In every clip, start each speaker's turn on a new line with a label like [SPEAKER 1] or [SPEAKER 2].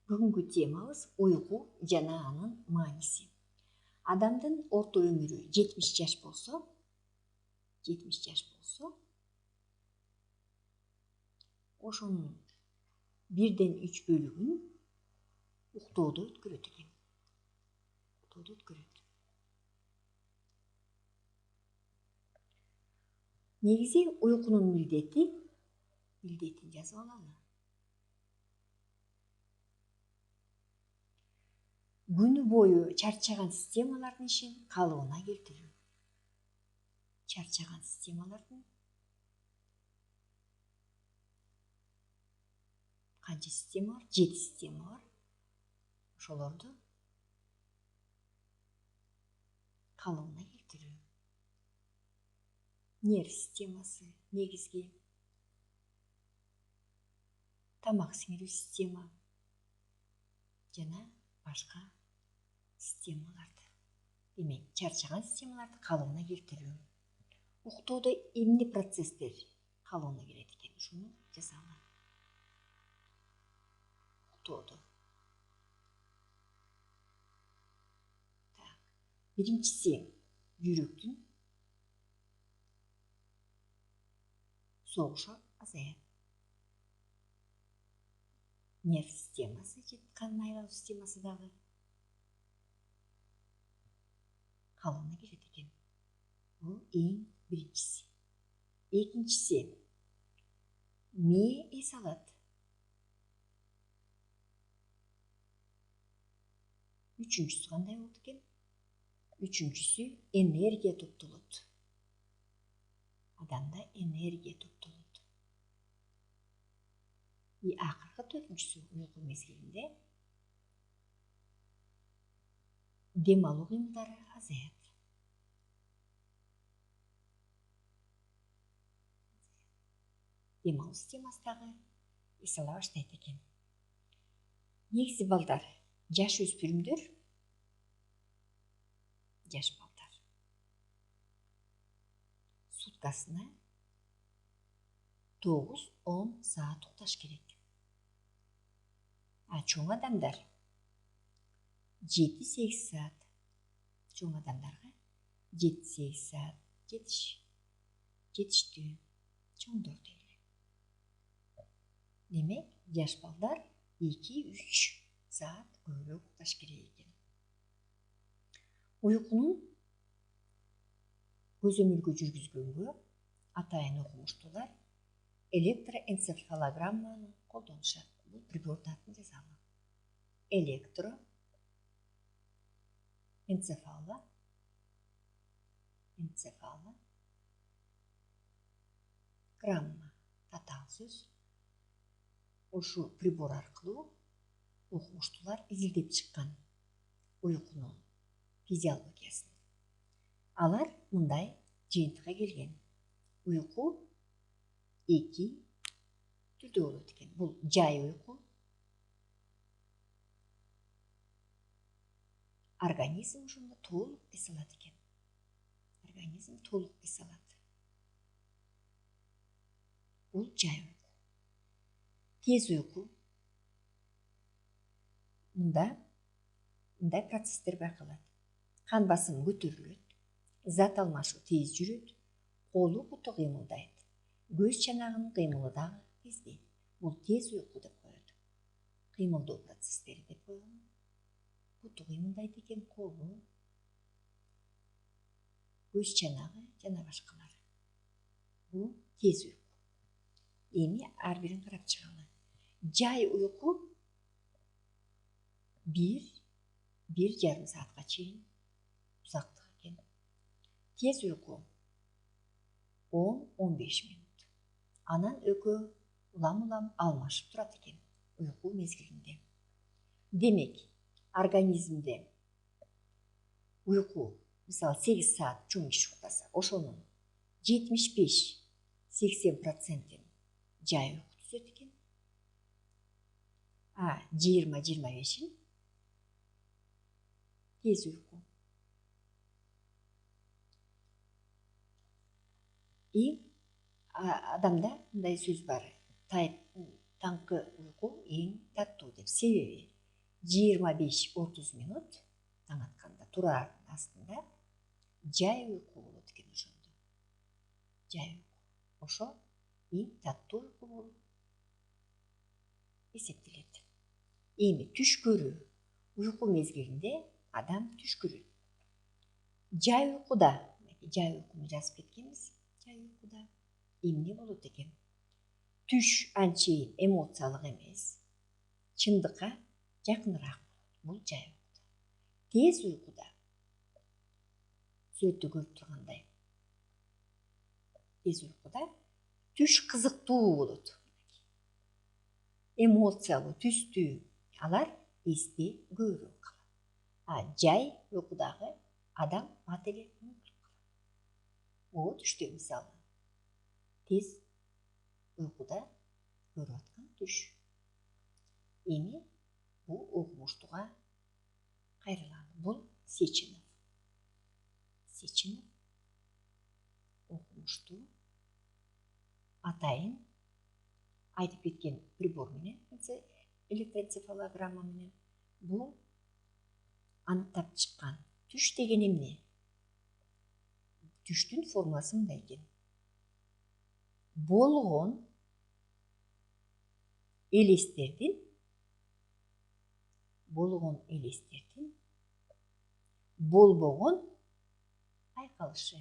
[SPEAKER 1] Бүгүнкү темабыз уйку жана анын мааниси. Адамдын орто өмүрү 70 жаш болсо, ошонун 1/3 бөлүгүн уктоодо өткөрөт экен. Негизи уйкунун милдетин жазып алалы. Күнү бою чарчаган системалардын ишин калыбына келтирүү. Чарчаган системалардын канча система бар? 7 система бар. Ошолорду калыбына келтирүү. Нерв системасы негизги, тамак сиңирүү система жана башка системаларды. Демек, чарчаган системаларды калыбына келтирүү. Уктоодо эмне процесстер калыбына келет экен? Ушуну жазалы. Уктоодо. Биринчиси жүрөктүн согушу азаят. Нерв системасы, кан айлануу системасы дагы калыбына келет экен. Бул эң биринчиси. Экинчиси мээ эс алат. Үчүнчүсү кандай болот экен? Үчүнчүсү энергия топтолот. Адамда энергия топтолот. Акыркы төртүнчүсү уйку мезгилинде дем алуу кыймылдары азаят. Дем алуу системасы дагы эс ала баштайт экен. Негизи балдар, жаш өспүрүмдөр, суткасына 9-10 саат укташ керек. Чоң адамдар 7-8 саат. Чоң адамдарга 7-8 саат жетиштүү. Чоңдор дейли. Демек, жаш балдар 2-3 саат көбүрөөк укташ керек экен. Уйкунун көзөмөлгө жүргүзгөнгө атайын окумуштуулар электроэнцефалограмманы колдонушат. Бул прибордун атын жазалы. Электроэнцефалограмма татаал сөз. Ошол прибор аркылуу окумуштуулар изилдеп чыккан уйкунун физиологиясын. Алар мындай жыйынтыкка келген. Уйку 2 түрдө болот экен. Бул жай уйку. Организм ошондо толук эс алат экен. Бул жай уйку. Тез уйку. Мындай процесстер байкалат. Кан басымы көтөрүлөт. Зат алмашуу тез жүрөт. Колу буту кыймылдайт. Көз чанагынын кыймылы дагы тездейт. Бул тез уйку деп коет. Кыймылдоо процесстери деп койгон. Буту кыймылдайт экен, колу, көз чанагы жана башкалары. Бул тез уйку. Эми ар бирин карап чыгалы. Жай уйку 1-1,5 саатка чейин узактык экен. Тез уйку 10-15 мүнөт. Анан экөө улам алмашып турат экен уйку мезгилинде. Демек, организмде уйку, мисалы 8 саат чоң киши уктаса, ошонун 75-80% жай уйку түзөт экен. 20-25 тез уйку. Адамда мындай сөз бар. Таңкы уйку эң таттуу деп. Себеби 25-30 минут таң атканда турардың астында жай уйку болот экен ошондо. Жай уйку. Ошо эң таттуу уйку болуп эсептелет. Эми түш көрүү. Уйку мезгилинде адам түш көрөт. Жай уйкуда, жай уйкуну жазып кеткенбиз. Жай уйкуда эмне болот экен? Түш анчейин эмоциялык эмес. Чындыкка жакыныраак болот. Бул жай уйкуда. Тез уйкуда сөйттү көрүп тургандай. Тез уйкуда түш кызыктуу болот. Эмоциялуу, түстүү. Алар эсте көбүрөөк калат. Жай уйкудагы адам бат эле унутуп калат. Могу түштө мисалы. Тез уйкуда көрүп аткан түш. Эми бул окумуштууга кайрылалы. Бул Сеченов. Сеченов окумуштуу атайын айтып кеткен прибор менен, электроэнцефалограмма менен бул аныктап чыккан. Түш деген эмне? Түштүн формасы мындай экен. Болгон элестердин болбогон айкалышы.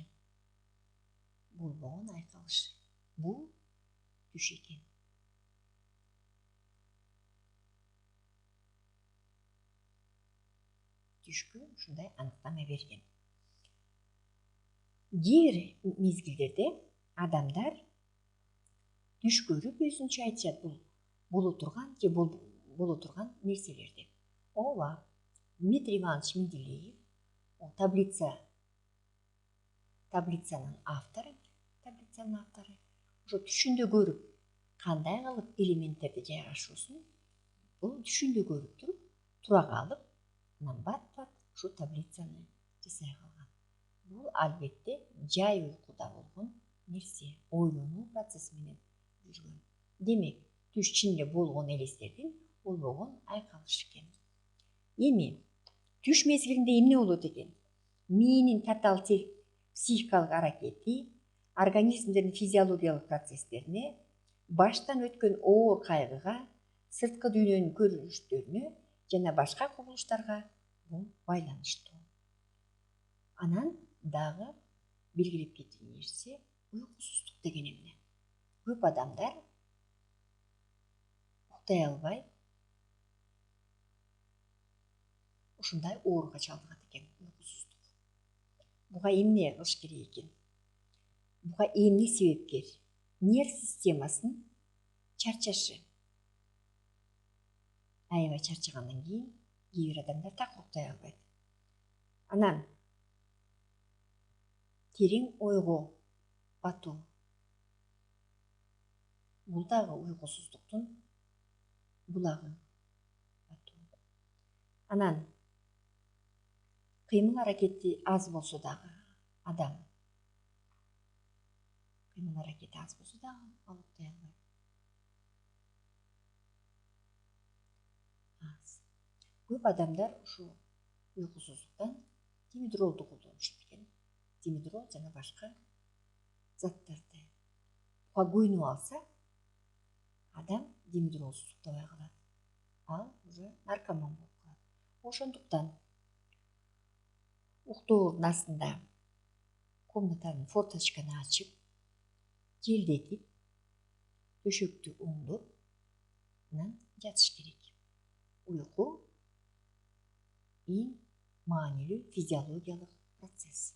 [SPEAKER 1] Бул түш экен. Түшкө ушундай аныктама берген. Кээ бир мезгилдерде адамдар түш көрүп өзүнчө айтышат, бул боло турган же боло турган нерселер деп. Ооба, Дмитрий Иванович Менделеев, таблицанын автору, ошо түшүндө көрүп, кандай кылып элементтерди жайгашуусун, бул түшүндө көрүп туруп, тура калып, анан бат-бат ушу таблицаны жасай калган. Бул албетте жай уйкуда болгон нерсе, ойлонуу процесси менен жүргөн. Демек, түш чын эле болгон элестердин болбогон айкалышы экен. Эми түш мезгилинде эмне болот экен? Мээнин татаал психикалык аракети, организмдердин физиологиялык процесстерине, баштан өткөн оор кайгыга, сырткы дүйнөнүн көрүнүштөрүнө жана башка кубулуштарга бул байланыштуу. Анан дагы белгилеп кеткен нерсе уйкусуздук деген эмне? Көп адамдар уктай албай ушундай ооруга чалдыгат экен, уйкусуздук. Буга эмне кылыш керек экен? Буга эмне себепкер? Нерв системасынын чарчашы. Аябай чарчагандан кийин кээ бир адамдар так уктай албайт. Анан терең ойго батуу. Бул дагы уйкусуздуктун булагы. Анан кыймыл аракети аз болсо дагы адам ал уктай албайт. Көп адамдар ушу уйкусуздуктан димедролду колдонушат экен. Димедрол жана башка заттарды. Буга көйнүп алса, адам димедролсуз уктабай калат. Ал уже наркоман болуп калат. Ошондуктан уктоордун астында комнатанын форточканы ачып, желдетип, төшөктү оңдоп, анан жатыш керек. Уйку эң маанилүү физиологиялык процесс.